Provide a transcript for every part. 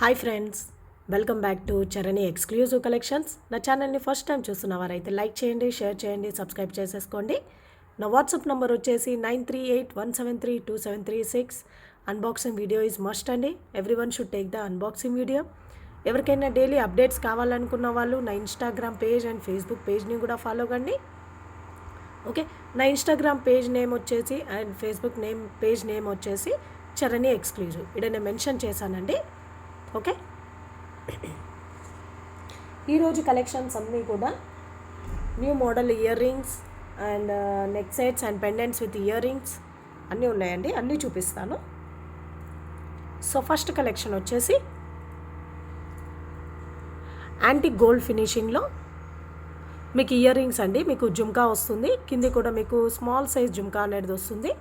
Hi friends, welcome back to Charani exclusive collections. నా ఛానల్ని first time చూస్తున్నవారైతే like చేయండి, share చేయండి, సబ్స్క్రైబ్ చేసేసుకోండి. నా వాట్సాప్ నెంబర్ వచ్చేసి 9381732736. అన్బాక్సింగ్ వీడియో ఈజ్ మస్ట్ అండి. Everyone should take the unboxing video. ఎవరికైనా డైలీ అప్డేట్స్ కావాలనుకున్న వాళ్ళు నా ఇన్స్టాగ్రామ్ పేజ్ అండ్ ఫేస్బుక్ పేజ్ని కూడా ఫాలో కండి. ఓకే, నా ఇన్స్టాగ్రామ్ పేజ్ నేమ్ వచ్చేసి అండ్ ఫేస్బుక్ పేజ్ నేమ్ వచ్చేసి చరణి ఎక్స్క్లూజివ్. ఇక్కడ నేను మెన్షన్ చేశానండి. ఓకే, ఈరోజు కలెక్షన్స్ అన్నీ కూడా new model year rings and neck sets and pendants with ear rings అన్నీ ఉన్నాయండి. అన్నీ చూపిస్తాను. సో ఫస్ట్ కలెక్షన్ వచ్చేసి యాంటిక్ గోల్డ్ ఫినిషింగ్లో మీకు ఇయర్ రింగ్స్ అండి. మీకు జుమ్కా వస్తుంది, కింది కూడా మీకు స్మాల్ సైజ్ జుమ్కా అనేది వస్తుంది.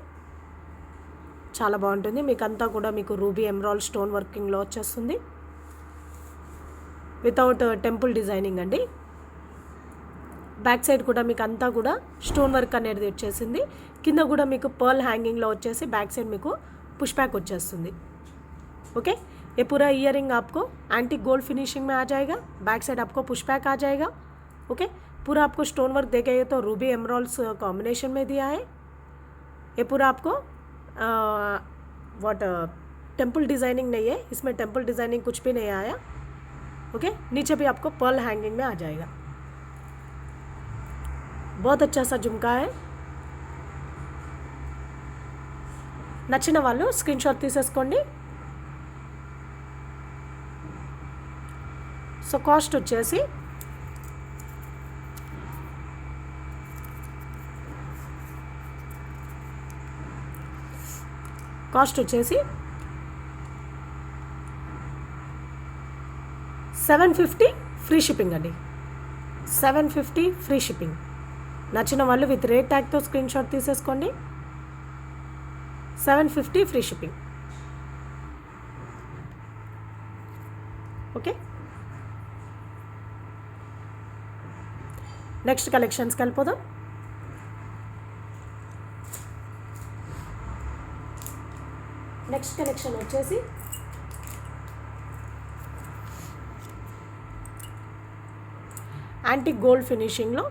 చాలా బాగుంటుంది. మీకు అంతా కూడా మీకు రూబీ ఎమరాల్డ్ స్టోన్ వర్కింగ్లో వచ్చేస్తుంది వితౌట్ టెంపుల్ డిజైనింగ్ అండి. బ్యాక్ సైడ్ కూడా మీకు అంతా కూడా స్టోన్ వర్క్ అనేది వచ్చేసింది. కింద కూడా మీకు పర్ల్ హ్యాంగింగ్లో వచ్చేసి బ్యాక్ సైడ్ మీకు పుష్ బ్యాక్ వచ్చేస్తుంది. ओके, ये पूरा ईयरिंग आपको एंटीक गोल्ड फिनिशिंग में आ जाएगा. बैक साइड आपको पुश बैक आ जाएगा. ओके, पूरा आपको स्टोन वर्क देखेंगे तो रूबी एमराल्ड्स कॉम्बिनेशन में दिया है. ये पूरा आपको टेम्पल डिज़ाइनिंग नहीं है, इसमें टेम्पल डिज़ाइनिंग कुछ भी नहीं आया. ओके, नीचे भी आपको पर्ल हैंगिंग में आ जाएगा. बहुत अच्छा सा झुमका है. నచ్చిన వాళ్ళు స్క్రీన్ షాట్ తీసేసుకోండి. సో కాస్ట్ వచ్చేసి $750 ఫ్రీ షిప్పింగ్ అండి. $750 ఫ్రీ షిప్పింగ్. నచ్చిన వాళ్ళు విత్ రేట్ ట్యాగ్తో స్క్రీన్ షాట్ తీసేసుకోండి. $750 ఫ్రీ షిప్పింగ్. ఓకే, నెక్స్ట్ కలెక్షన్స్కి వెళ్ళిపోదాం. నెక్స్ట్ కలెక్షన్ వచ్చేసి యాంటిక్ గోల్డ్ ఫినిషింగ్లో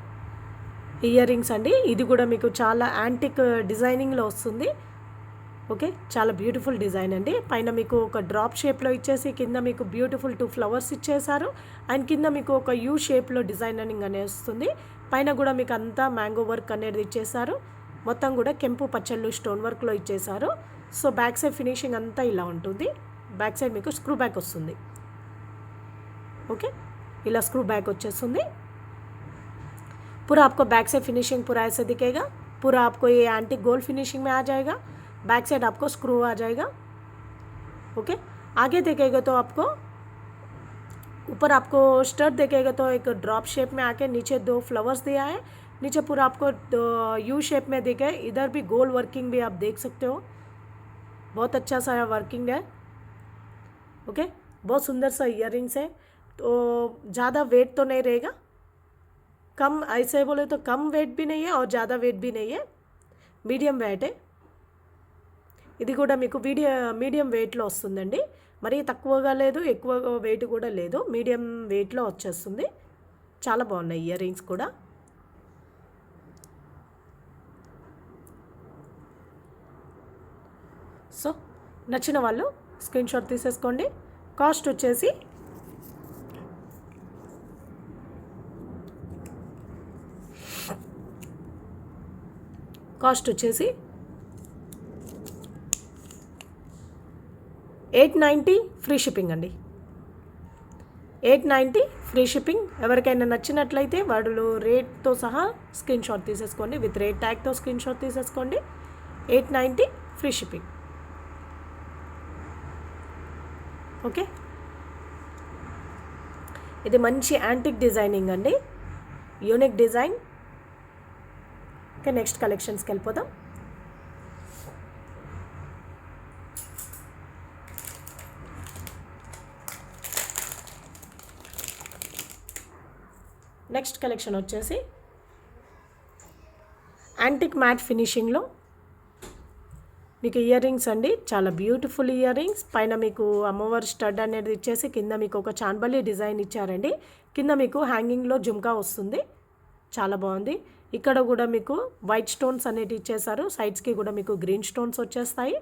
ఇయర్ రింగ్స్ అండి. ఇది కూడా మీకు చాలా యాంటిక్ డిజైనింగ్లో వస్తుంది. ఓకే, చాలా బ్యూటిఫుల్ డిజైన్ అండి. పైన మీకు ఒక డ్రాప్ షేప్లో ఇచ్చేసి కింద మీకు బ్యూటిఫుల్ 2 ఫ్లవర్స్ ఇచ్చేసారు. అండ్ కింద మీకు ఒక యూ షేప్లో డిజైనింగ్ అనేది వస్తుంది. పైన కూడా మీకు అంతా మ్యాంగో వర్క్ అనేది ఇచ్చేసారు. మొత్తం కూడా కెంపు పచ్చళ్ళు స్టోన్ వర్క్లో ఇచ్చేసారు. సో బ్యాక్ సైడ్ ఫినిషింగ్ అంతా ఇలా ఉంటుంది. బ్యాక్ సైడ్ మీకు స్క్రూ బ్యాక్ వస్తుంది. ఓకే, ఇలా స్క్రూ బ్యాక్ వచ్చేస్తుంది. पूरा आपको बैक से फिनिशिंग पूरा ऐसे दिखेगा. पूरा आपको ये एंटीक गोल्ड फिनिशिंग में आ जाएगा. बैक साइड आपको स्क्रू आ जाएगा. ओके, आगे देखेगा तो आपको ऊपर आपको स्टड देखेगा तो एक ड्रॉप शेप में आके नीचे 2 फ्लावर्स दिया है. नीचे पूरा आपको यू शेप में दिखे. इधर भी गोल्ड वर्किंग भी आप देख सकते हो. बहुत अच्छा सा वर्किंग है. ओके, बहुत सुंदर सा इयर रिंग्स है. तो ज़्यादा वेट तो नहीं रहेगा. कम ऐसे बोले तो कम वेट भी नहीं है और ज़्यादा वेट भी नहीं है. Medium wait. ఇది కూడా మీకు మీడియం వెయిట్లో వస్తుందండి. మరీ తక్కువగా లేదు, ఎక్కువ వెయిట్ కూడా లేదు, మీడియం వెయిట్లో వచ్చేస్తుంది. చాలా బాగున్నాయి ఇయర్ రింగ్స్ కూడా. సో నచ్చిన వాళ్ళు స్క్రీన్ షాట్ తీసేసుకోండి. కాస్ట్ వచ్చేసి $890 ఫ్రీ షిప్పింగ్ అండి. $890 ఫ్రీ షిప్పింగ్. ఎవరికైనా నచ్చినట్లయితే వాళ్ళు రేట్తో సహా స్క్రీన్ షాట్ తీసేసుకోండి. విత్ రేట్ ట్యాగ్తో స్క్రీన్ షాట్ తీసేసుకోండి. $890 ఫ్రీ షిప్పింగ్. ఓకే, ఇది మంచి యాంటిక్ డిజైనింగ్ అండి, యూనిక్ డిజైన్. ఓకే, నెక్స్ట్ కలెక్షన్స్కి వెళ్ళిపోదాం. నెక్స్ట్ కలెక్షన్ వచ్చేసి యాంటిక్ మ్యాట్ ఫినిషింగ్లో మీకు ఇయర్ రింగ్స్ అండి, చాలా బ్యూటిఫుల్ ఇయర్ రింగ్స్. పైన మీకు అమ్మవారి స్టడ్ అనేది ఇచ్చేసి కింద మీకు ఒక చాన్బలి డిజైన్ ఇచ్చారండి. కింద మీకు హ్యాంగింగ్లో జుమ్కా వస్తుంది, చాలా బాగుంది. ఇక్కడ కూడా మీకు వైట్ స్టోన్స్ అనేవి ఇచ్చేసారు. సైడ్స్కి కూడా మీకు గ్రీన్ స్టోన్స్ వచ్చేస్తాయి.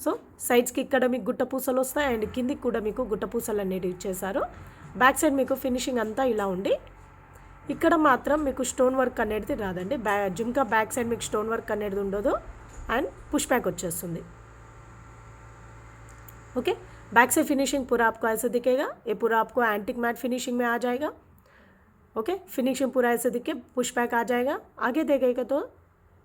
సో సైడ్స్కి ఇక్కడ మీకు గుట్ట పూసలు వస్తాయి అండ్ కిందికి కూడా మీకు గుట్ట పూసలు అనేవి ఇచ్చేసారు. బ్యాక్ సైడ్ మీకు ఫినిషింగ్ అంతా ఇలా ఉండి ఇక్కడ మాత్రం మీకు స్టోన్ వర్క్ అనేది రాదండి. జుమ్కా బ్యాక్ సైడ్ మీకు స్టోన్ వర్క్ అనేది ఉండదు అండ్ पुश बैक వచ్చేస్తుంది. ओके, बैक से फिनिशिंग पूरा आपको ऐसे दिखेगा. ये पूरा आपको एंटिक मैट फिनिशिंग में आ जाएगा. ओके, फिनिशिंग पूरा ऐसे दिखे, पुश बैक आ जाएगा. आगे देखेगा तो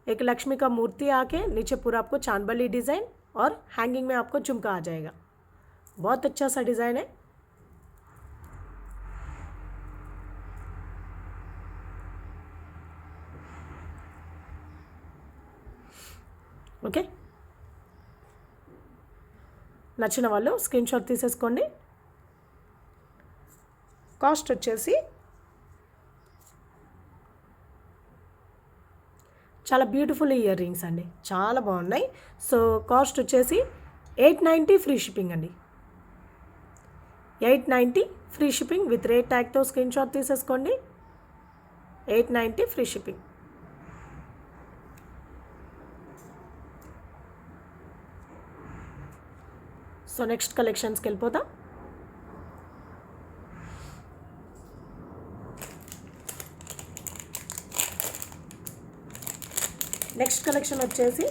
एक लक्ष्मी का मूर्ति आके नीचे पूरा आपको चांदबली डिज़ाइन और हैंगिंग में आपको झुमका आ जाएगा. बहुत अच्छा सा डिज़ाइन है. ఓకే, నచ్చిన వాళ్ళు స్క్రీన్ షాట్ తీసేసుకోండి. కాస్ట్ వచ్చేసి చాలా బ్యూటిఫుల్ ఇయర్ రింగ్స్ అండి, చాలా బాగున్నాయి. సో కాస్ట్ వచ్చేసి 890 ఫ్రీ షిప్పింగ్ అండి. 890 ఫ్రీ షిప్పింగ్ విత్ రేట్ ట్యాగ్తో స్క్రీన్ షాట్ తీసేసుకోండి. 890 ఫ్రీ షిప్పింగ్. సో నెక్స్ట్ కలెక్షన్స్కి వెళ్ళిపోతాం. నెక్స్ట్ కలెక్షన్ వచ్చేసి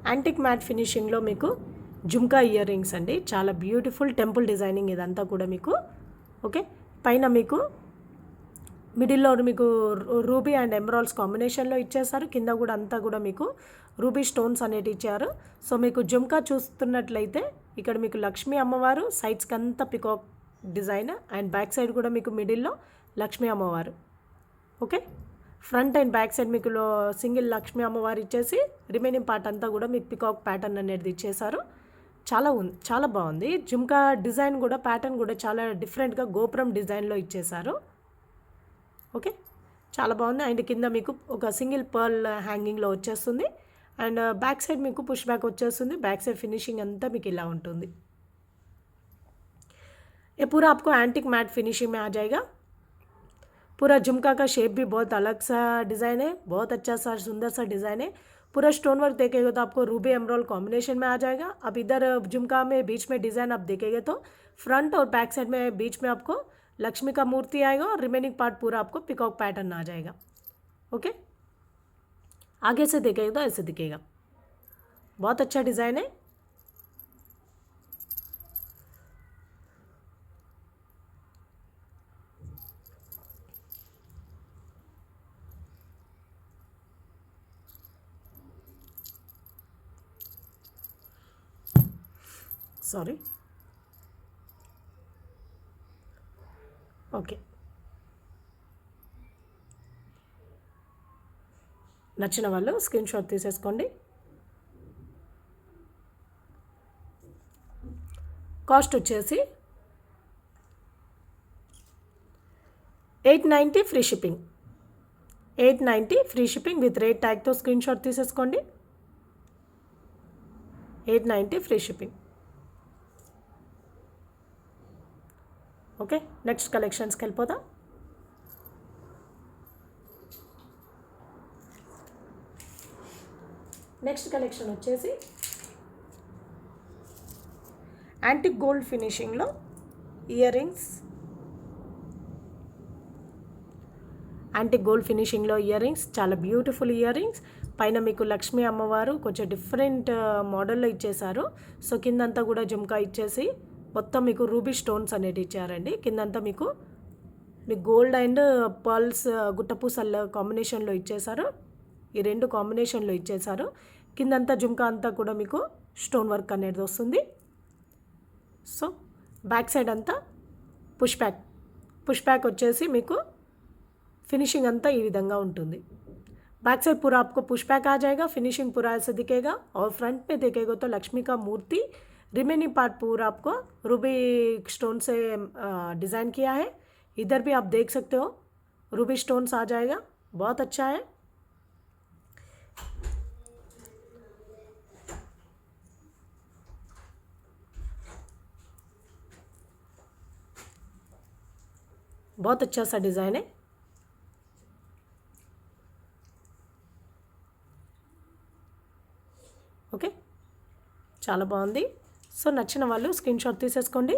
యాంటిక్ మ్యాట్ ఫినిషింగ్లో మీకు జుమ్కా ఇయర్ రింగ్స్ అండి, చాలా బ్యూటిఫుల్ టెంపుల్ డిజైనింగ్ ఇదంతా కూడా మీకు. ఓకే, పైన మీకు మిడిల్లో మీకు రూబీ అండ్ ఎమరాల్డ్స్ కాంబినేషన్లో ఇచ్చేసారు. కింద కూడా అంతా కూడా మీకు రూబీ స్టోన్స్ అనేవి ఇచ్చారు. సో మీకు జుమ్కా చూస్తున్నట్లయితే ఇక్కడ మీకు లక్ష్మీ అమ్మవారు, సైడ్స్కి అంతా peacock design and back side కూడా మీకు మిడిల్లో లక్ష్మీ అమ్మవారు. Okay, front and back side మీకు సింగిల్ లక్ష్మీ అమ్మవారు ఇచ్చేసి రిమైనింగ్ పార్ట్ అంతా కూడా మీకు పికాక్ ప్యాటర్న్ అనేది ఇచ్చేసారు. చాలా బాగుంది. జుమ్కా డిజైన్ కూడా ప్యాటర్న్ కూడా చాలా డిఫరెంట్గా గోపురం డిజైన్లో ఇచ్చేసారు. ఓకే, చాలా బాగుంది. అండ్ కింద మీకు ఒక సింగిల్ పర్ల్ హ్యాంగింగ్లో వచ్చేస్తుంది అండ్ బ్యాక్ సైడ్ మీకు పుష్ బ్యాక్ వచ్చేస్తుంది. బ్యాక్ సైడ్ ఫినిషింగ్ అంతా మీకు ఇలా ఉంటుంది. ये पूरा आपको एंटिक मैट फिनिशिंग में आ जाएगा. पूरा झुमका का शेप भी बहुत अलग सा डिज़ाइन है, बहुत अच्छा सा सुंदर सा डिज़ाइन है. पूरा स्टोन वर्क देखेंगे तो आपको रूबी एमराल्ड कॉम्बिनेशन में आ जाएगा. अब इधर झुमका में बीच में डिज़ाइन आप देखेंगे तो फ्रंट और बैक साइड में बीच में आपको लक्ष्मी का मूर्ति आएगा और रिमेनिंग पार्ट पूरा आपको पिकॉक पैटर्न आ जाएगा. ओके, आगे से देखेंगे तो ऐसे दिखेगा. बहुत अच्छा डिज़ाइन है. సారీ, ఓకే, నచ్చిన వాళ్ళు స్క్రీన్ షాట్ తీసేసుకోండి. కాస్ట్ వచ్చేసి 890 free shipping. 890 free shipping with rate ట్యాగ్తో స్క్రీన్ షాట్ తీసేసుకోండి. 890 ఫ్రీ షిప్పింగ్. ఓకే, నెక్స్ట్ కలెక్షన్స్కి వెళ్ళిపోదాం. నెక్స్ట్ కలెక్షన్ వచ్చేసి యాంటిక్ గోల్డ్ ఫినిషింగ్లో ఇయర్ రింగ్స్. యాంటిక్ గోల్డ్ ఫినిషింగ్లో ఇయర్ రింగ్స్, చాలా బ్యూటిఫుల్ ఇయర్ రింగ్స్. పైన మీకు లక్ష్మీ అమ్మవారు కొంచెం డిఫరెంట్ మోడల్లో ఇచ్చేసారు. సో కిందంతా కూడా జుమ్కా ఇచ్చేసి మొత్తం మీకు రూబీ స్టోన్స్ అనేది ఇచ్చారండి. కిందంతా మీకు గోల్డ్ అండ్ పర్ల్స్ గుట్టపూసల కాంబినేషన్లో ఇచ్చేసారు. ఈ రెండు కాంబినేషన్లో ఇచ్చేసారు. కిందంతా జుమ్కా అంతా కూడా మీకు స్టోన్ వర్క్ అనేది వస్తుంది. సో बैक साइड अंता पुश बैक వచ్చేసి మీకు फिनिशिंग अंता ఈ విధంగా ఉంటుంది. बैक साइड पूरा आपको पुश बैक आ जाएगा, फिनिशिंग पूरा ऐसे दिखेगा और फ्रंट में देखेगा तो लक्ष्मी का मूर्ति, रिमेनिंग पार्ट पूरा आपको रूबी स्टोन से डिज़ाइन किया है. इधर भी आप देख सकते हो रूबी स्टोन्स आ जाएगा, बहुत अच्छा है. बहुत अच्छा सा डिज़ाइन है। ఓకే, చాలా బాగుంది. సో నచ్చిన వాళ్ళు స్క్రీన్ షాట్ తీసేసుకోండి.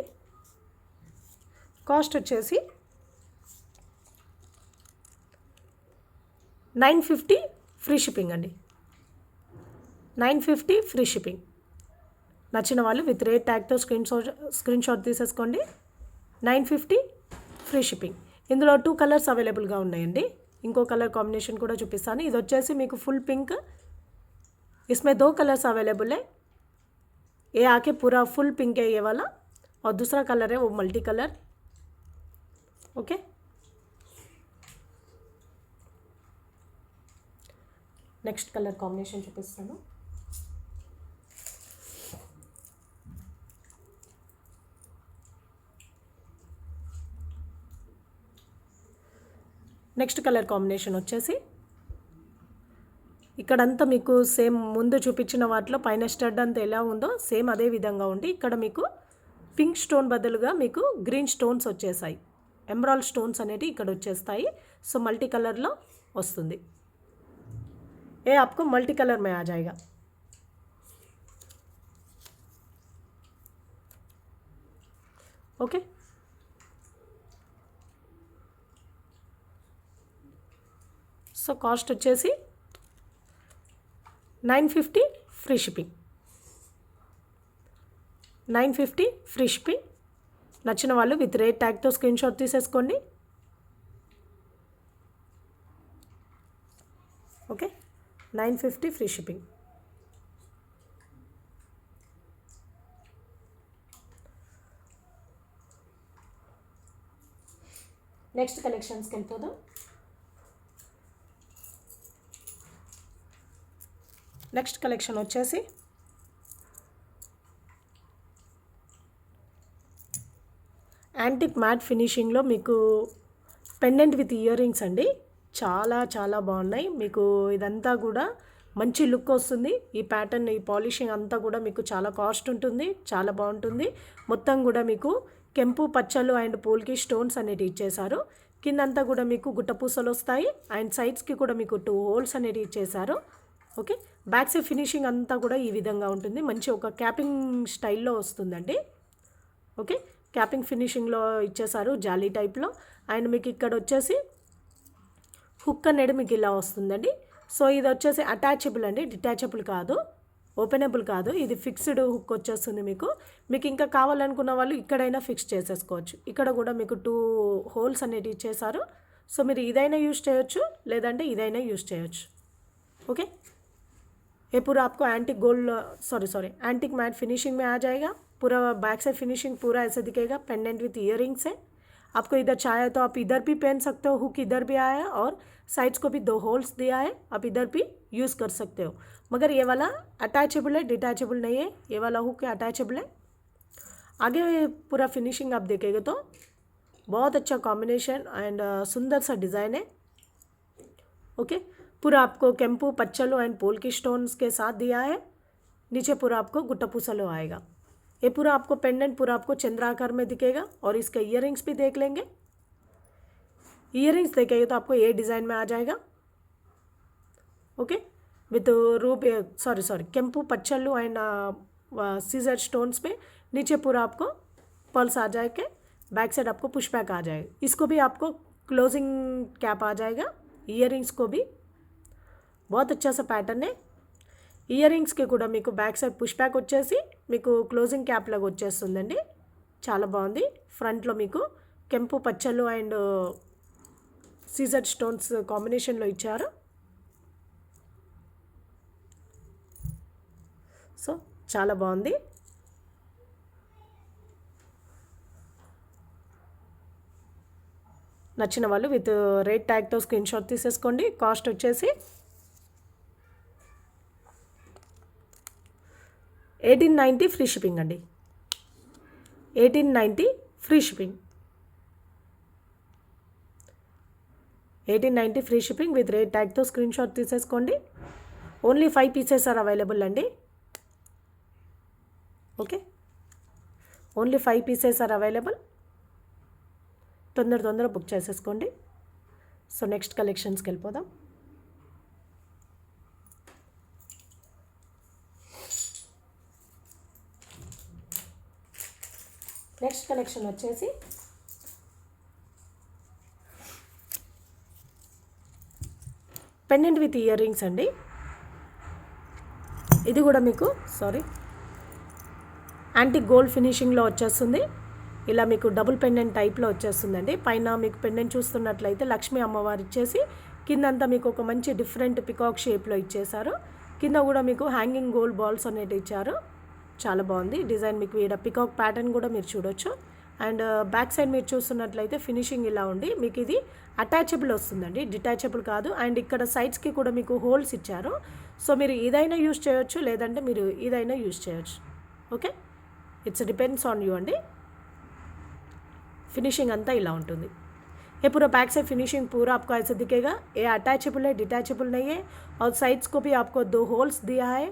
కాస్ట్ వచ్చేసి 950 ఫ్రీ షిప్పింగ్ అండి. 950 ఫ్రీ షిప్పింగ్. నచ్చిన వాళ్ళు విత్ రేట్ ట్యాగ్తో స్క్రీన్ షాట్ తీసేసుకోండి. 950 ఫ్రీ షిప్పింగ్. ఇందులో 2 కలర్స్ అవైలబుల్గా ఉన్నాయండి. ఇంకో కలర్ కాంబినేషన్ కూడా చూపిస్తాను. ఇది వచ్చేసి మీకు ఫుల్ పింక్. इसमें 2 कलर्स अवेलेबल है. ये आके पूरा फुल पिंक है ये वाला, और दूसरा कलर है वो multi colour. Okay, next colour combination చూపిస్తాను. నెక్స్ట్ కలర్ కాంబినేషన్ వచ్చేసి ఇక్కడంతా మీకు సేమ్ ముందు చూపించిన వాటిలో పైన స్టడ్ అంతా ఎలా ఉందో సేమ్ అదే విధంగా ఉండి ఇక్కడ మీకు పింక్ స్టోన్ బదులుగా మీకు గ్రీన్ స్టోన్స్ వచ్చేసాయి. ఎమరాల్డ్ స్టోన్స్ అనేవి ఇక్కడ వచ్చేస్తాయి. సో మల్టీ కలర్లో వస్తుంది. ఏ आपको మల్టీ కలర్ में आ जाएगा. ఓకే, సో కాస్ట్ వచ్చేసి 950 ఫ్రీ షిప్పింగ్. 950 free shipping. నచ్చిన వాళ్ళు విత్ రేట్ ట్యాగ్తో స్క్రీన్ షాట్ తీసేసుకోండి. Okay, 950 free shipping. నెక్స్ట్ కలెక్షన్స్కి వెళ్ళిపోదాం. నెక్స్ట్ కలెక్షన్ వచ్చేసి యాంటిక్ మ్యాట్ ఫినిషింగ్లో మీకు పెండెంట్ విత్ ఇయర్ రింగ్స్ అండి. చాలా చాలా బాగున్నాయి. మీకు ఇదంతా కూడా మంచి లుక్ వస్తుంది. ఈ ప్యాటర్న్, ఈ పాలిషింగ్ అంతా కూడా మీకు చాలా కాస్ట్ ఉంటుంది. చాలా బాగుంటుంది. మొత్తం కూడా మీకు కెంపు పచ్చలు అండ్ పోల్కి స్టోన్స్ అనేవి ఇచ్చేసారు. కిందంతా కూడా మీకు గుట్టపూసలు వస్తాయి అండ్ సైడ్స్కి కూడా మీకు 2 హోల్స్ అనేవి ఇచ్చేసారు. ఓకే, బ్యాక్ సైడ్ ఫినిషింగ్ అంతా కూడా ఈ విధంగా ఉంటుంది. మంచి ఒక క్యాపింగ్ స్టైల్లో వస్తుందండి. ఓకే, క్యాపింగ్ ఫినిషింగ్లో ఇచ్చేసారు జాలీ టైప్లో. అండ్ మీకు ఇక్కడ వచ్చేసి హుక్ అనేది మీకు ఇలా వస్తుందండి. సో ఇది వచ్చేసి అటాచబుల్ అండి, డిటాచబుల్ కాదు, ఓపెనబుల్ కాదు. ఇది ఫిక్స్డ్ హుక్ వచ్చేస్తుంది. మీకు ఇంకా కావాలనుకున్న వాళ్ళు ఇక్కడైనా ఫిక్స్ చేసేసుకోవచ్చు. ఇక్కడ కూడా మీకు 2 హోల్స్ అనేవి ఇచ్చేసారు. సో మీరు ఇదైనా యూజ్ చేయొచ్చు, లేదంటే ఇదైనా యూజ్ చేయొచ్చు. ఓకే, ये पूरा आपको antique gold antique mat finishing में आ जाएगा. पूरा बैक से फिनिशिंग पूरा ऐसे दिखेगा. पेंडेंट विथ इयररिंग्स है. आपको इधर चाहे तो आप इधर भी पहन सकते हो. हुक इधर भी आया है और साइड्स को भी 2 होल्स दिया है. आप इधर भी यूज़ कर सकते हो. मगर ये वाला अटैचेबल है, डिटैचेबल नहीं है. ये वाला हुक अटैचेबल है. आगे पूरा फिनिशिंग आप देखेंगे तो बहुत अच्छा कॉम्बिनेशन एंड सुंदर सा डिज़ाइन है. ओके, पूरा आपको केम्पू पच्चलो एंड पोल की स्टोन्स के साथ दिया है. नीचे पूरा आपको गुट्टा पूसलो आएगा. ये पूरा आपको पेंडेंट पूरा आपको चंद्राकार में दिखेगा. और इसके इयररिंग्स भी देख लेंगे. इयररिंग्स देखेंगे तो आपको ये डिज़ाइन में आ जाएगा. ओके, विथ रूप केम्पू पच्चलो एंड सीजर स्टोन्स में नीचे पूरा आपको पर्ल्स आ जाएगा. बैक साइड आपको पुश बैक आ जाएगा. इसको भी आपको क्लोजिंग कैप आ जाएगा. इयररिंग्स को भी बहुत अच्छा सा पैटर्न है. ఇయరింగ్స్కి కూడా మీకు బ్యాక్ సైడ్ పుష్ బ్యాక్ వచ్చేసి మీకు క్లోజింగ్ క్యాప్ లాగా వచ్చేస్తుందండి. చాలా బాగుంది. ఫ్రంట్లో మీకు కెంపు పచ్చలు అండ్ సీజర్ స్టోన్స్ కాంబినేషన్లో ఇచ్చారు. సో చాలా బాగుంది. నచ్చిన వాళ్ళు విత్ రేట్ ట్యాగ్తో స్క్రీన్ షాట్ తీసేసుకోండి. కాస్ట్ వచ్చేసి 1890 ఫ్రీ షిప్పింగ్ అండి. 1890 free shipping. 1890 free shipping with rate ట్యాగ్తో స్క్రీన్ షాట్ తీసేసుకోండి. ఓన్లీ 5 పీసెస్ ఆర్ అవైలబుల్ అండి. Okay, only 5 pieces are available. తొందర బుక్ చేసేసుకోండి. సో నెక్స్ట్ కలెక్షన్స్కి వెళ్ళిపోదాం. నెక్స్ట్ కలెక్షన్ వచ్చేసి పెండెంట్ విత్ ఇయర్ రింగ్స్ అండి. ఇది కూడా మీకు యాంటిక్ గోల్డ్ ఫినిషింగ్లో వచ్చేస్తుంది. ఇలా మీకు డబుల్ పెండెంట్ టైప్లో వచ్చేస్తుందండి. పైన మీకు పెండెంట్ చూస్తున్నట్లయితే లక్ష్మీ అమ్మవారు ఇచ్చేసి కిందంతా మీకు ఒక మంచి డిఫరెంట్ పికాక్ షేప్లో ఇచ్చేసారు. కింద కూడా మీకు హ్యాంగింగ్ గోల్డ్ బాల్స్ అనేవి ఇచ్చారు. చాలా బాగుంది డిజైన్. మీకు ఇక్కడ పికాక్ ప్యాటర్న్ కూడా మీరు చూడొచ్చు. అండ్ బ్యాక్ సైడ్ మీరు చూస్తున్నట్లయితే ఫినిషింగ్ ఇలా ఉండి మీకు ఇది అటాచబుల్ వస్తుందండి, డిటాచబుల్ కాదు. అండ్ ఇక్కడ సైడ్స్కి కూడా మీకు హోల్స్ ఇచ్చారు. సో మీరు ఇదైనా యూజ్ చేయొచ్చు, లేదంటే మీరు ఇదైనా యూజ్ చేయొచ్చు. Okay, it's depends on you అండి. फिनिशिंग अंता इला उंटुंदी. ये पूरा बैक से फिनिशिंग पूरा आपको ऐसे दिखेगा. ये अटैचेबल है, डिटैचेबल नहीं है. और साइड्स को भी आपको 2 होल्स दिया है.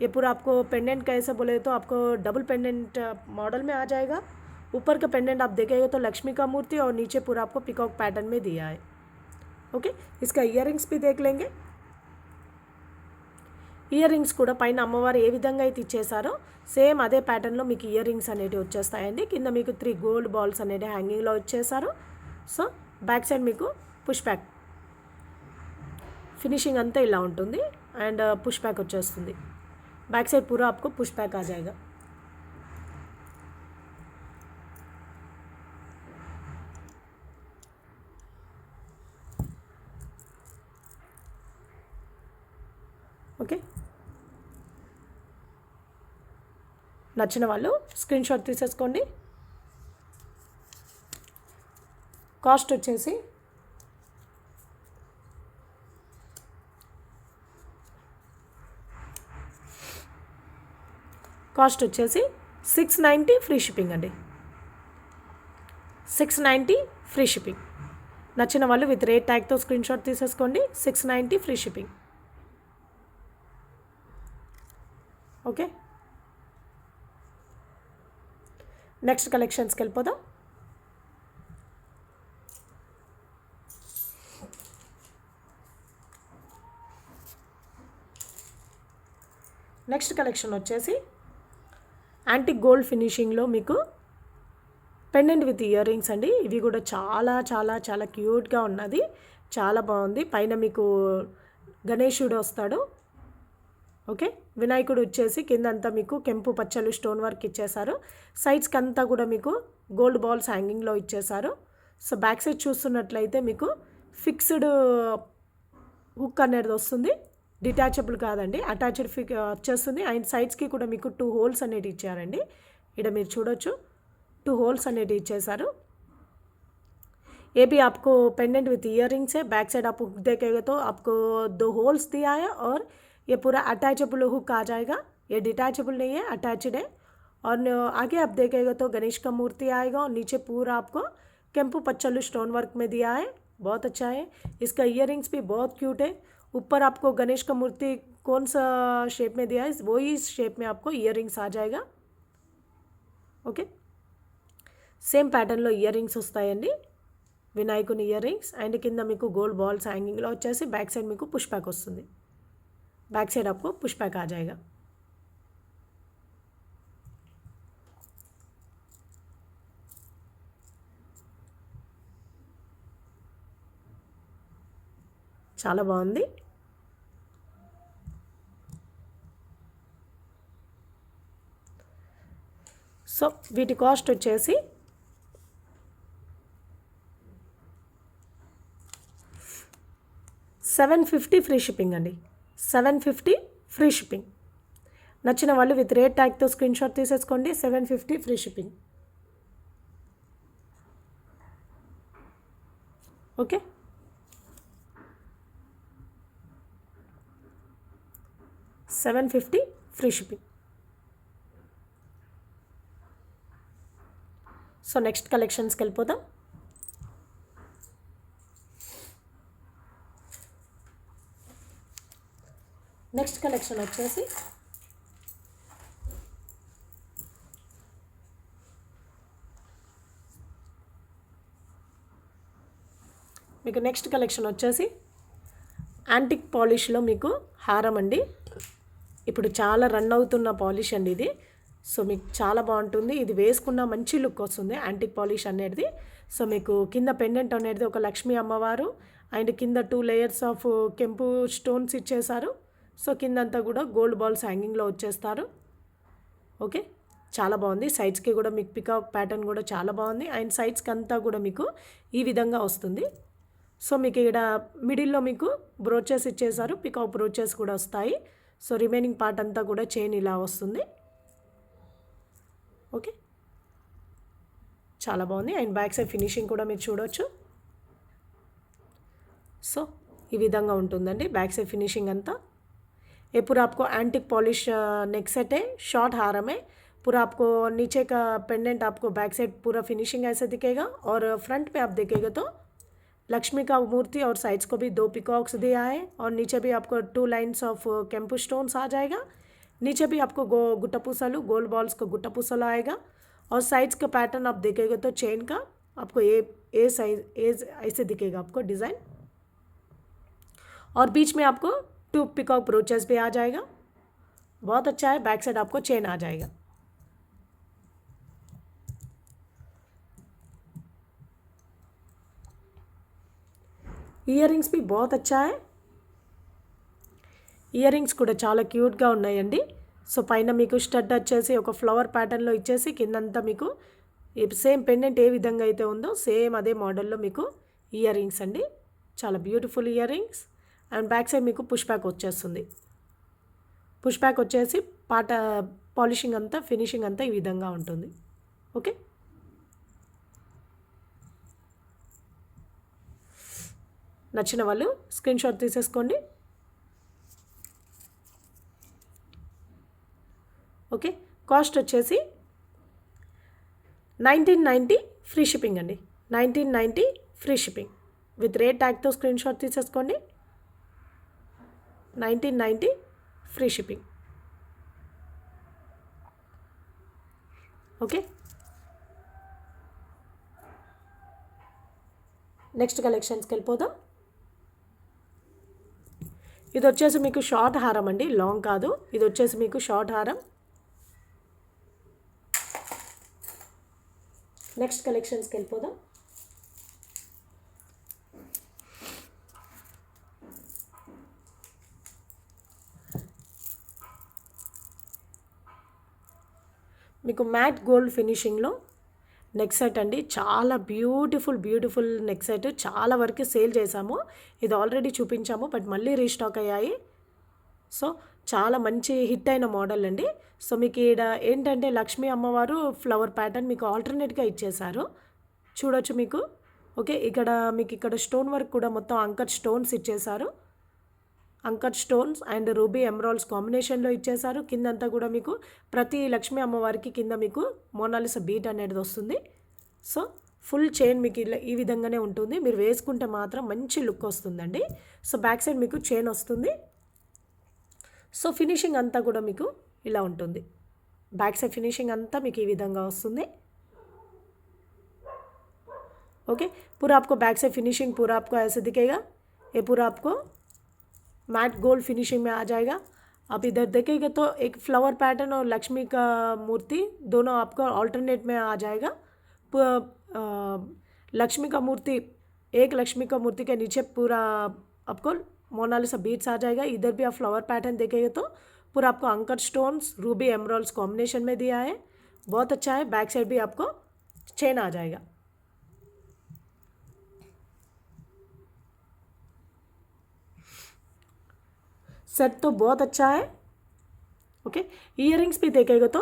ये पूरा आपको पेंडेंट का ऐसा बोले तो आपको डबल पेंडेंट मॉडल में आ जाएगा. ऊपर का पेंडेंट आप देखेंगे तो लक्ष्मी का मूर्ति और नीचे पूरा आपको पिकॉक पैटर्न में दिया है. ओके, इसका इयरिंग्स भी देख लेंगे. ఇయర్ రింగ్స్ కూడా పైన అమ్మవారు ఏ విధంగా అయితే ఇచ్చేసారో సేమ్ అదే ప్యాటర్న్లో మీకు ఇయర్ రింగ్స్ అనేవి వచ్చేస్తాయండి. కింద మీకు 3 గోల్డ్ బాల్స్ అనేవి హ్యాంగింగ్లో వచ్చేసారు. సో బ్యాక్ సైడ్ మీకు పుష్ బ్యాక్ ఫినిషింగ్ అంతా ఇలా ఉంటుంది. అండ్ పుష్ బ్యాక్ వచ్చేస్తుంది. बैक साइड पूरा आपको पुश बैक आ जाएगा. ఓకే, నచ్చిన వాళ్ళు స్క్రీన్ షాట్ తీసేసుకోండి. కాస్ట్ వచ్చేసి $690 ఫ్రీ షిప్పింగ్ అండి. 690 ఫ్రీ షిప్పింగ్. నచ్చిన వాళ్ళు విత్ రేట్ ట్యాగ్తో స్క్రీన్ షాట్ తీసేసుకోండి. 690 ఫ్రీ షిప్పింగ్. ఓకే, నెక్స్ట్ కలెక్షన్స్కి వెళ్ళిపోదాం. నెక్స్ట్ కలెక్షన్ వచ్చేసి యాంటిక్ గోల్డ్ ఫినిషింగ్లో మీకు పెండెంట్ విత్ ఇయర్ రింగ్స్ అండి. ఇవి కూడా చాలా చాలా చాలా క్యూట్గా ఉన్నది, చాలా బాగుంది. పైన మీకు గణేశుడు వస్తాడు. ఓకే, వినాయకుడు వచ్చేసి కిందంతా మీకు కెంపు పచ్చలు స్టోన్ వర్క్ ఇచ్చేసారు. సైడ్స్కి అంతా కూడా మీకు గోల్డ్ బాల్స్ హ్యాంగింగ్లో ఇచ్చేసారు. సో బ్యాక్ సైడ్ చూస్తున్నట్లయితే మీకు ఫిక్స్డ్ హుక్ అనేది వస్తుంది, డిటాచబుల్ కాదండి, అటాచ్డ్ వచ్చేస్తుంది. అండ్ సైడ్స్కి కూడా మీకు 2 హోల్స్ అనేవి ఇచ్చారండి. ఇక్కడ మీరు చూడొచ్చు 2 హోల్స్ అనేవి ఇచ్చేసారు. ये भी आपको पेंडेंट विथ इयर रिंग्स है. बैक साइड आप हुक देखेंगे तो आपको 2 होल्स दिया है और ये पूरा अटैचेबल हुक आ जाएगा. ये डिटैचेबल नहीं है, अटैच्ड है. और आगे आप देखेंगे तो गणेश का मूर्ति आएगा और नीचे पूरा आपको केम्पू पच्चलू स्टोन वर्क में दिया है. बहुत अच्छा है. इसका इयर रिंग्स भी बहुत क्यूट है. ऊपर आपको गणेश का मूर्ति कौन सा शेप में दिया है वही शेप में आपको इयर रिंग्स आ जाएगा. ఓకే, సేమ్ ప్యాటర్న్లో ఇయర్ రింగ్స్ వస్తాయండి. వినాయకుని ఇయర్ రింగ్స్ అండ్ కింద మీకు గోల్డ్ బాల్స్ హ్యాంగింగ్లో వచ్చేసి బ్యాక్ సైడ్ మీకు పుష్ బ్యాక్ వస్తుంది. बैक साइड आपको पुश बैक आ जाएगा. చాలా బాగుంది. సో వీటి కాస్ట్ వచ్చేసి $750 ఫ్రీ షిప్పింగ్ అండి. 750 ఫ్రీ షిప్పింగ్. నచ్చిన వాళ్ళు విత్ రేట్ ట్యాగ్తో స్క్రీన్ షాట్ తీసేసుకోండి. 750 free shipping. Okay, $750 free shipping. So next కలెక్షన్స్కి వెళ్ళిపోదాం. నెక్స్ట్ కలెక్షన్ వచ్చేసి మీకు నెక్స్ట్ కలెక్షన్ వచ్చేసి యాంటిక్ పాలిష్లో మీకు హారం అండి. ఇప్పుడు చాలా రన్ అవుతున్న పాలిష్ అండి ఇది. సో మీకు చాలా బాగుంటుంది. ఇది వేసుకున్న మంచి లుక్ వస్తుంది యాంటిక్ పాలిష్ అనేది. సో మీకు కింద పెండెంట్ అనేది ఒక లక్ష్మీ అమ్మవారు అండ్ కింద 2 లేయర్స్ ఆఫ్ కెంపు స్టోన్స్ ఇచ్చేసారు. సో కిందంతా కూడా గోల్డ్ బాల్స్ హ్యాంగింగ్లో వచ్చేస్తారు. ఓకే, చాలా బాగుంది. సైడ్స్కి కూడా మీకు పికాక్ ప్యాటర్న్ కూడా చాలా బాగుంది అండ్ సైడ్స్కి అంతా కూడా మీకు ఈ విధంగా వస్తుంది. సో మీకు ఇక్కడ మిడిల్లో మీకు బ్రోచెస్ ఇచ్చేసారు, పికాక్ బ్రోచెస్ కూడా వస్తాయి. సో రిమైనింగ్ పార్ట్ అంతా కూడా చైన్ ఇలా వస్తుంది. ఓకే, చాలా బాగుంది అండ్ బ్యాక్ సైడ్ ఫినిషింగ్ కూడా మీరు చూడవచ్చు. సో ఈ విధంగా ఉంటుందండి బ్యాక్ సైడ్ फिनिशिंग अंता. ये पूरा आपको एंटिक पॉलिश नेक सेट है, शॉर्ट हारम है. पूरा आपको नीचे का पेंडेंट आपको बैक साइड पूरा फिनिशिंग ऐसे दिखेगा और फ्रंट में आप देखेंगे तो लक्ष्मी का मूर्ति और साइड्स को भी 2 पिकॉक्स दिया है और नीचे भी आपको 2 लाइन्स ऑफ केम्पू स्टोन्स आ जाएगा. नीचे भी आपको गुट्टा पूसलू गोल्ड बॉल्स का गुट्टा पूसला आएगा और साइड्स का पैटर्न आप देखेंगे तो चेन का आपको ए साइज ऐसे दिखेगा आपको डिज़ाइन और बीच में आपको 2 पिकॉक ब्रोचेस भी आ जाएगा. बहुत अच्छा है. बैक साइड आपको चेन आ जाएगा. ఇయర్ రింగ్స్ भी बहुत अच्छा है. ఇయర్ రింగ్స్ కూడా చాలా క్యూట్గా ఉన్నాయండి. సో పైన మీకు స్టడ్ వచ్చేసి ఒక ఫ్లవర్ ప్యాటర్న్లో ఇచ్చేసి కిందంతా మీకు సేమ్ పెండెంట్ ఏ విధంగా అయితే ఉందో సేమ్ అదే మోడల్లో మీకు ఇయర్ రింగ్స్ అండి. చాలా beautiful ear rings and back side మీకు పుష్ బ్యాక్ వచ్చేస్తుంది. పుష్ బ్యాక్ వచ్చేసి పాలిషింగ్ అంతా ఫినిషింగ్ అంతా ఈ విధంగా ఉంటుంది. ఓకే, నచ్చిన వాళ్ళు స్క్రీన్ షాట్ తీసేసుకోండి. ఓకే, కాస్ట్ వచ్చేసి 1990 ఫ్రీ షిప్పింగ్ అండి. 1990 ఫ్రీ షిప్పింగ్ విత్ రేట్ ట్యాగ్తో స్క్రీన్ షాట్ తీసేసుకోండి. 1990 ఫ్రీ షిప్పింగ్. ఓకే, నెక్స్ట్ కలెక్షన్స్కి వెళ్ళిపోదాం. ఇది వచ్చేసి మీకు షార్ట్ హారం అండి, లాంగ్ కాదు. ఇది వచ్చేసి మీకు షార్ట్ హారం. నెక్స్ట్ కలెక్షన్స్కి వెళ్ళిపోదాం. మీకు మ్యాట్ గోల్డ్ ఫినిషింగ్లో నెక్ సెట్ అండి. చాలా బ్యూటిఫుల్ నెక్ సెట్. చాలా వరకు సేల్ చేసాము. ఇది ఆల్రెడీ చూపించాము బట్ మళ్ళీ రీస్టాక్ అయ్యాయి. సో చాలా మంచి హిట్ అయిన మోడల్ అండి. సో మీకు ఇక్కడ ఏంటంటే లక్ష్మీ అమ్మవారు ఫ్లవర్ ప్యాటర్న్ మీకు ఆల్టర్నేట్గా ఇచ్చేసారు, చూడొచ్చు మీకు. ఓకే, మీకు ఇక్కడ స్టోన్ వర్క్ కూడా మొత్తం అంకర్ స్టోన్స్ ఇచ్చేసారు. Anchor stones and ruby emeralds కాంబినేషన్లో ఇచ్చేసారు. కిందంతా కూడా మీకు ప్రతి లక్ష్మీ అమ్మవారికి కింద మీకు మోనాలిసా బీట్ అనేది వస్తుంది. సో ఫుల్ చైన్ మీకు ఇలా ఈ విధంగానే ఉంటుంది. మీరు వేసుకుంటే మాత్రం మంచి లుక్ వస్తుందండి. సో బ్యాక్ సైడ్ మీకు చైన్ వస్తుంది. సో ఫినిషింగ్ అంతా కూడా మీకు ఇలా ఉంటుంది. బ్యాక్ సైడ్ ఫినిషింగ్ అంతా మీకు ఈ విధంగా వస్తుంది. ओके, पूरा आपको बैक से फिनिशिंग पूरा आपको ऐसे दिखेगा. ये पूरा आपको मैट गोल्ड फिनिशिंग में आ जाएगा. आप इधर देखेंगे तो एक फ्लावर पैटर्न और लक्ष्मी का मूर्ति दोनों आपको ऑल्टरनेट में आ जाएगा. लक्ष्मी का मूर्ति, एक लक्ष्मी का मूर्ति के नीचे पूरा आपको मोनालिसा बीट्स आ जाएगा. इधर भी आप फ्लावर पैटर्न देखेंगे तो पूरा आपको अंकर स्टोन्स रूबी एमराल्ड्स कॉम्बिनेशन में दिया है. बहुत अच्छा है. बैक साइड भी आपको चेन आ जाएगा. सेट तो बहुत अच्छा है. ओके, इयररिंग्स भी देखेगा तो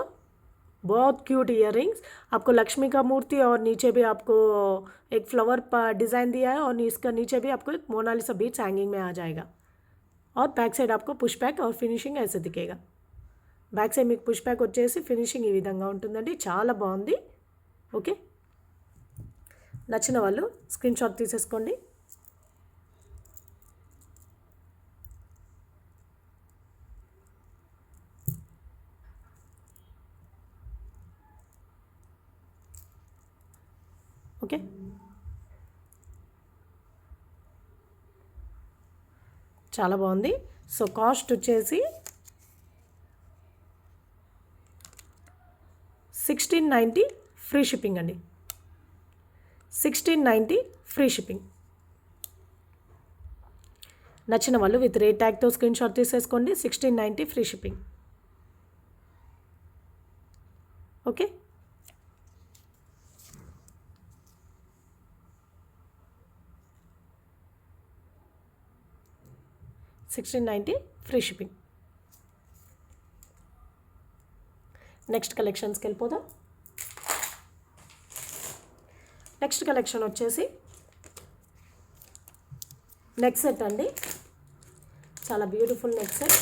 बहुत क्यूट इयररिंग्स. आपको लक्ष्मी का मूर्ति और नीचे भी आपको एक फ्लावर डिज़ाइन दिया है और इसका नीचे भी आपको एक मोनालिसा बीट्स हैंगिंग में आ जाएगा. और बैक साइड आपको पुश बैक और फिनिशिंग ऐसे दिखेगा. बैक साइड మీకు పుష్ బ్యాక్ వచ్చేసి ఫినిషింగ్ ఈ విధంగా ఉంటుందండి. చాలా బాగుంది. ఓకే, నచ్చిన వాళ్ళు స్క్రీన్ షాట్ తీసేసుకోండి. ఓకే, చాలా బాగుంది. సో కాస్ట్ వచ్చేసి 1690 ఫ్రీ షిప్పింగ్ అండి. 1690 ఫ్రీ షిప్పింగ్. నచ్చిన వాళ్ళు విత్ రేట్ ట్యాగ్తో స్క్రీన్ షాట్ తీసేసుకోండి. 1690 free shipping. Okay, $1690 free shipping. Next కలెక్షన్స్కి వెళ్ళిపోదాం. నెక్స్ట్ కలెక్షన్ వచ్చేసి నెక్ సెట్ అండి. చాలా బ్యూటిఫుల్ నెక్ సెట్.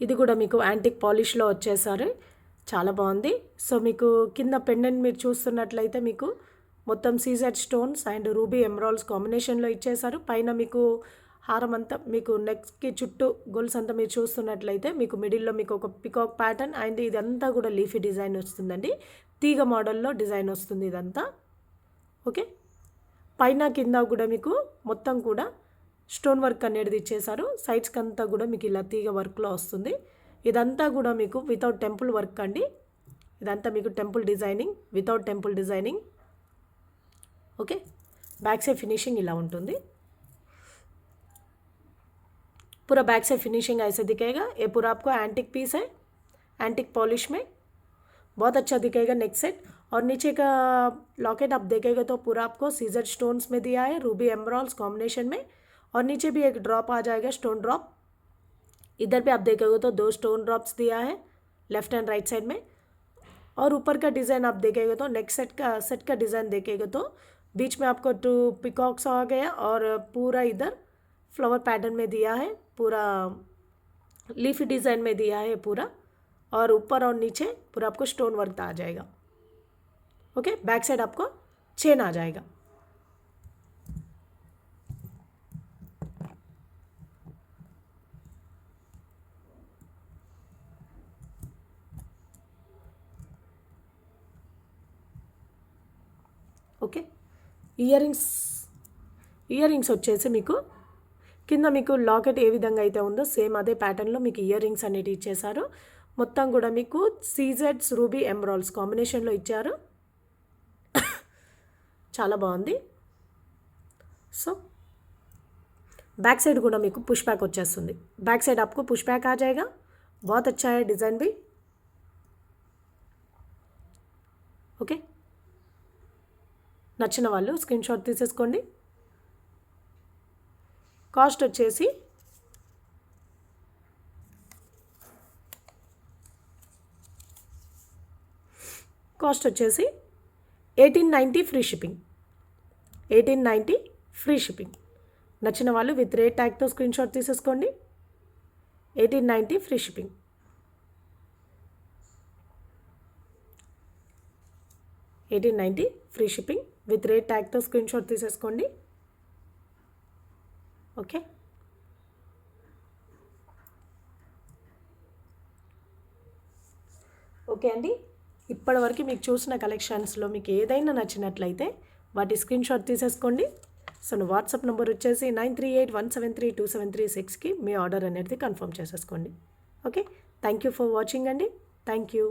ఇది కూడా మీకు యాంటిక్ పాలిష్లో వచ్చేసారు. చాలా బాగుంది. సో మీకు కింద పెండెంట్ మీరు చూస్తున్నట్లయితే మీకు మొత్తం CZ stones and ruby emeralds కాంబినేషన్లో ఇచ్చేసారు. పైన మీకు హారం అంతా మీకు నెక్కి చుట్టూ గొలుసు అంతా మీరు చూస్తున్నట్లయితే మీకు మిడిల్లో మీకు ఒక పికాక్ ప్యాటర్న్ అండ్ ఇదంతా కూడా లీఫీ డిజైన్ వస్తుందండి. తీగ మోడల్లో డిజైన్ వస్తుంది ఇదంతా. ఓకే, పైన కింద కూడా మీకు మొత్తం కూడా స్టోన్ వర్క్ అనేది ఇచ్చేసారు. సైడ్స్కి అంతా కూడా మీకు ఇలా తీగ వర్క్లో వస్తుంది. ఇదంతా కూడా మీకు వితౌట్ టెంపుల్ వర్క్ అండి. ఇదంతా మీకు temple designing, without temple designing. Okay, back से फिनिशिंग इला ఉంటుంది. पूरा बैक से फिनिशिंग ऐसे दिखेगा. ये पूरा आपको एंटिक पीस है, एंटिक पॉलिश में बहुत अच्छा दिखेगा नेक सेट. और नीचे का लॉकेट आप देखेगा तो पूरा आपको सीजर स्टोन्स में दिया है, रूबी एमराल्ड्स कॉम्बिनेशन में. और नीचे भी एक ड्रॉप आ जाएगा, स्टोन ड्रॉप. इधर पे आप देखेगा तो 2 स्टोन ड्रॉप्स दिया है लेफ्ट एंड राइट साइड में. और ऊपर का डिज़ाइन आप देखेगा तो नेक सेट का डिज़ाइन देखेगा तो बीच में आपको 2 पिकॉक्स आ गया और पूरा इधर फ्लावर पैटर्न में दिया है, पूरा लीफी डिज़ाइन में दिया है पूरा. और ऊपर और नीचे पूरा आपको स्टोन वर्क आ जाएगा. ओके, बैक साइड आपको चेन आ जाएगा. ఓకే, ఇయర్ రింగ్స్ వచ్చేసి మీకు కింద మీకు లాకెట్ ఏ విధంగా అయితే ఉందో సేమ్ అదే ప్యాటర్న్లో మీకు ఇయర్ రింగ్స్ అనేవి ఇచ్చేసారు. మొత్తం కూడా మీకు సీజెడ్స్ రూబీ ఎమరాల్డ్స్ కాంబినేషన్లో ఇచ్చారు. చాలా బాగుంది. సో बैक साइड కూడా మీకు పుష్ బ్యాక్ వచ్చేస్తుంది. बैक साइड आपको पुश बैक आ जाएगा. बहुत अच्छा है डिज़ाइन भी. ఓకే, నచ్చిన వాళ్ళు స్క్రీన్ షాట్ తీసేసుకోండి. కాస్ట్ వచ్చేసి కాస్ట్ వచ్చేసి 1890 ఫ్రీ షిప్పింగ్. 1890 free shipping. నచ్చిన వాళ్ళు విత్ రేట్ ట్యాగ్తో స్క్రీన్ షాట్ తీసేసుకోండి. 1890 free shipping. 1890 free shipping with rate ట్యాగ్తో స్క్రీన్ షాట్ తీసేసుకోండి. ఓకే, ఓకే అండి. ఇప్పటివరకు మీకు చూసిన కలెక్షన్స్లో మీకు ఏదైనా నచ్చినట్లయితే వాటి స్క్రీన్ షాట్ తీసేసుకోండి. సో నా వాట్సాప్ నెంబర్ వచ్చేసి 9381732736కి మీ ఆర్డర్ అనేది కన్ఫర్మ్ చేసేసుకోండి. Okay, thank you for watching అండి. Thank you.